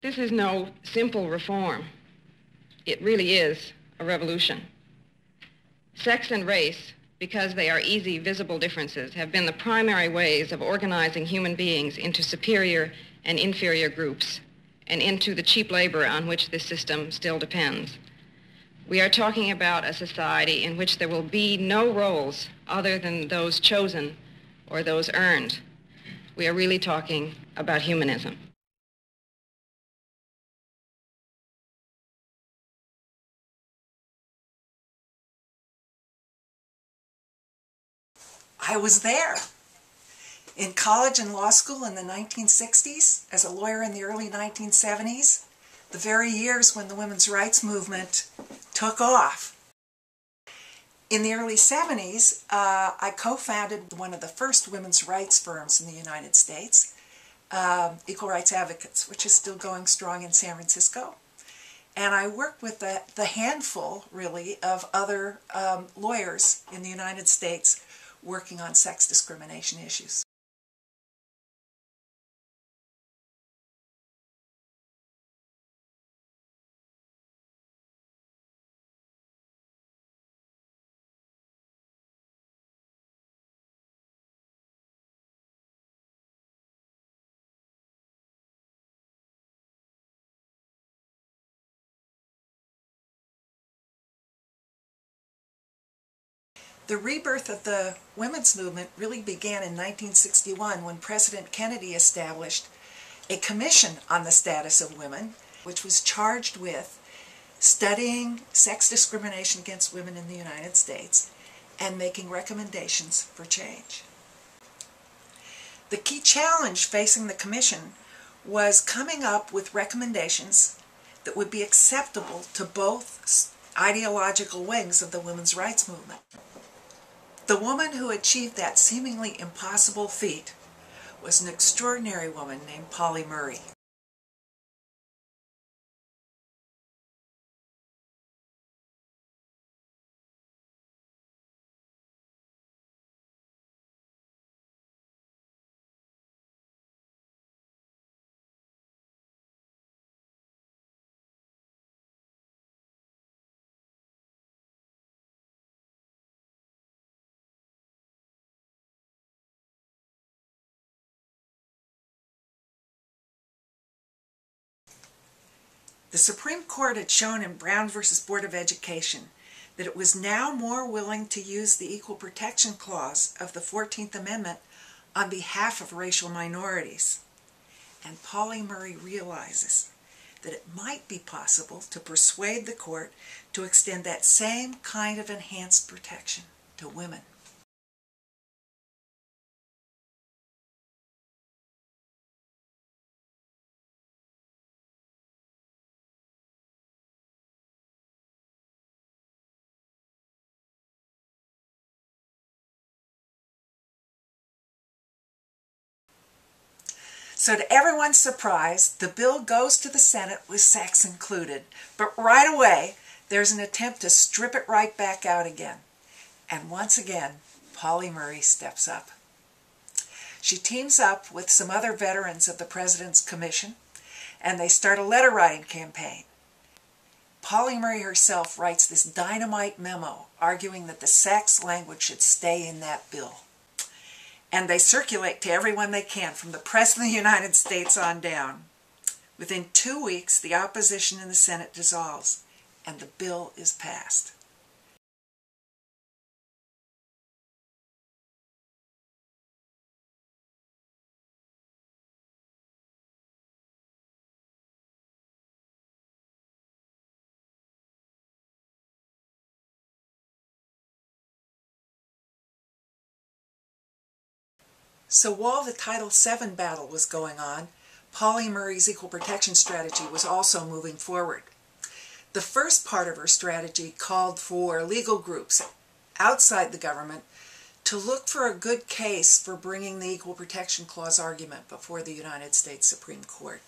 This is no simple reform. It really is a revolution. Sex and race, because they are easy, visible differences, have been the primary ways of organizing human beings into superior and inferior groups and into the cheap labor on which this system still depends. We are talking about a society in which there will be no roles other than those chosen or those earned. We are really talking about humanism. I was there in college and law school in the 1960s, as a lawyer in the early 1970s, the very years when the women's rights movement took off. In the early 70s, I co-founded one of the first women's rights firms in the United States, Equal Rights Advocates, which is still going strong in San Francisco. And I worked with the handful, really, of other lawyers in the United States working on sex discrimination issues. The rebirth of the women's movement really began in 1961 when President Kennedy established a commission on the status of women, which was charged with studying sex discrimination against women in the United States and making recommendations for change. The key challenge facing the commission was coming up with recommendations that would be acceptable to both ideological wings of the women's rights movement. The woman who achieved that seemingly impossible feat was an extraordinary woman named Polly Murray. The Supreme Court had shown in Brown v. Board of Education that it was now more willing to use the Equal Protection Clause of the 14th Amendment on behalf of racial minorities. And Polly Murray realizes that it might be possible to persuade the court to extend that same kind of enhanced protection to women. So to everyone's surprise, the bill goes to the Senate with sex included. But right away, there's an attempt to strip it right back out again. And once again, Polly Murray steps up. She teams up with some other veterans of the President's Commission, and they start a letter-writing campaign. Polly Murray herself writes this dynamite memo arguing that the sex language should stay in that bill. And they circulate to everyone they can, from the President of the United States on down. Within 2 weeks, the opposition in the Senate dissolves, and the bill is passed. So while the Title VII battle was going on, Polly Murray's equal protection strategy was also moving forward. The first part of her strategy called for legal groups outside the government to look for a good case for bringing the Equal Protection Clause argument before the United States Supreme Court.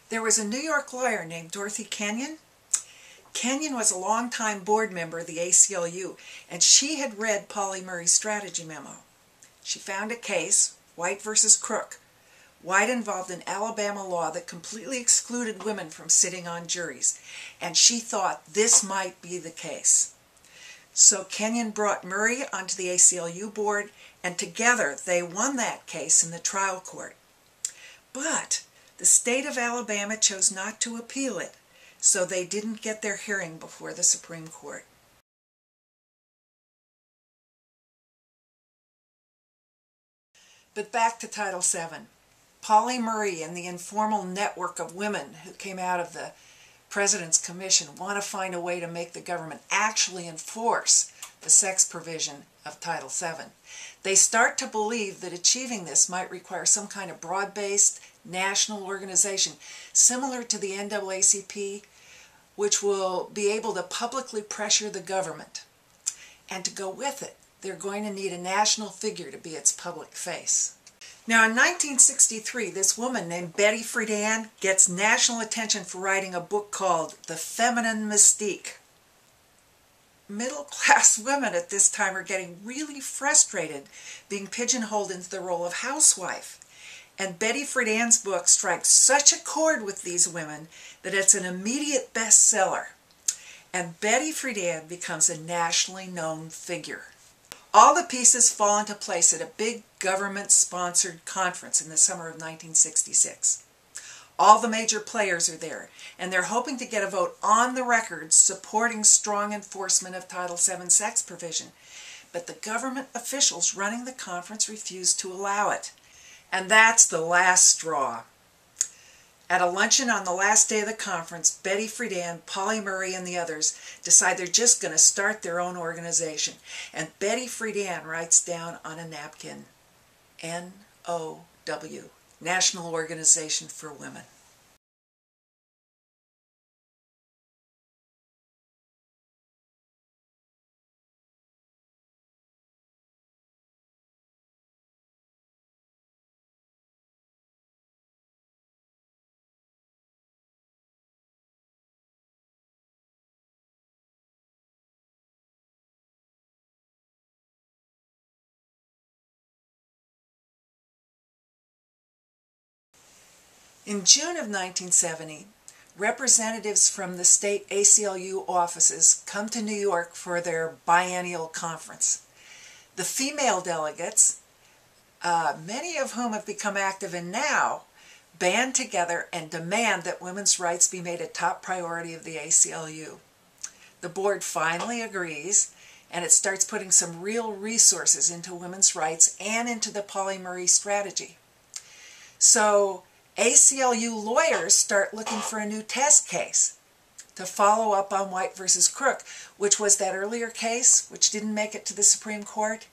There was a New York lawyer named Dorothy Kenyon. Kenyon was a longtime board member of the ACLU, and she had read Polly Murray's strategy memo. She found a case, White v. Crook, White involved an Alabama law that completely excluded women from sitting on juries, and she thought this might be the case. So Kenyon brought Murray onto the ACLU board, and together they won that case in the trial court. But the state of Alabama chose not to appeal it, so they didn't get their hearing before the Supreme Court. But back to Title VII. Polly Murray and the informal network of women who came out of the President's Commission want to find a way to make the government actually enforce the sex provision of Title VII. They start to believe that achieving this might require some kind of broad-based national organization similar to the NAACP, which will be able to publicly pressure the government. And to go with it, they're going to need a national figure to be its public face. Now, in 1963, this woman named Betty Friedan gets national attention for writing a book called The Feminine Mystique. Middle-class women at this time are getting really frustrated being pigeonholed into the role of housewife. And Betty Friedan's book strikes such a chord with these women that it's an immediate bestseller. And Betty Friedan becomes a nationally known figure. All the pieces fall into place at a big government-sponsored conference in the summer of 1966. All the major players are there, and they're hoping to get a vote on the record supporting strong enforcement of Title VII sex provision. But the government officials running the conference refuse to allow it. And that's the last straw. At a luncheon on the last day of the conference, Betty Friedan, Polly Murray, and the others decide they're just going to start their own organization. And Betty Friedan writes down on a napkin, NOW, National Organization for Women. In June of 1970, representatives from the state ACLU offices come to New York for their biennial conference. The female delegates, many of whom have become active in now, band together and demand that women's rights be made a top priority of the ACLU. The board finally agrees, and it starts putting some real resources into women's rights and into the Polly Murray strategy. So ACLU lawyers start looking for a new test case to follow up on White versus Crook, which was that earlier case which didn't make it to the Supreme Court.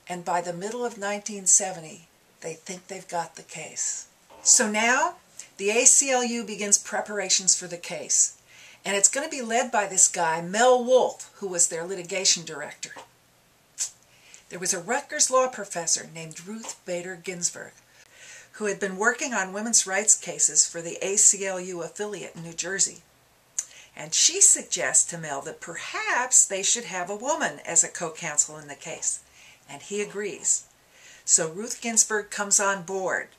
And by the middle of 1970, they think they've got the case. So now the ACLU begins preparations for the case. And it's going to be led by this guy, Mel Wolfe, who was their litigation director. There was a Rutgers law professor named Ruth Bader Ginsburg, who had been working on women's rights cases for the ACLU affiliate in New Jersey. And she suggests to Mel that perhaps they should have a woman as a co-counsel in the case. And he agrees. So Ruth Ginsburg comes on board,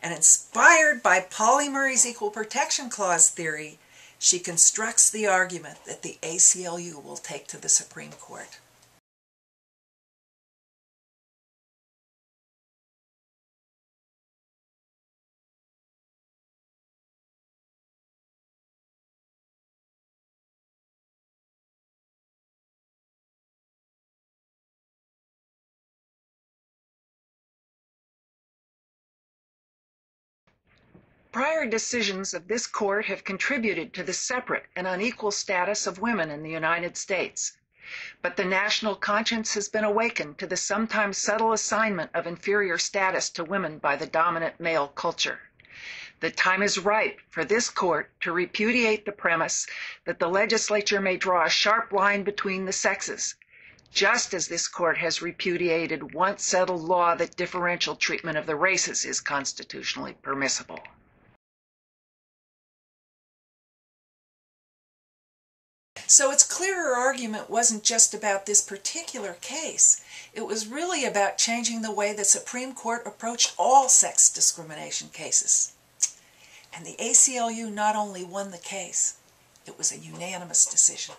and inspired by Polly Murray's Equal Protection Clause theory, she constructs the argument that the ACLU will take to the Supreme Court. Prior decisions of this court have contributed to the separate and unequal status of women in the United States. But the national conscience has been awakened to the sometimes subtle assignment of inferior status to women by the dominant male culture. The time is ripe for this court to repudiate the premise that the legislature may draw a sharp line between the sexes, just as this court has repudiated once settled law that differential treatment of the races is constitutionally permissible. So its clear her argument wasn't just about this particular case. It was really about changing the way the Supreme Court approached all sex discrimination cases. And the ACLU not only won the case, it was a unanimous decision.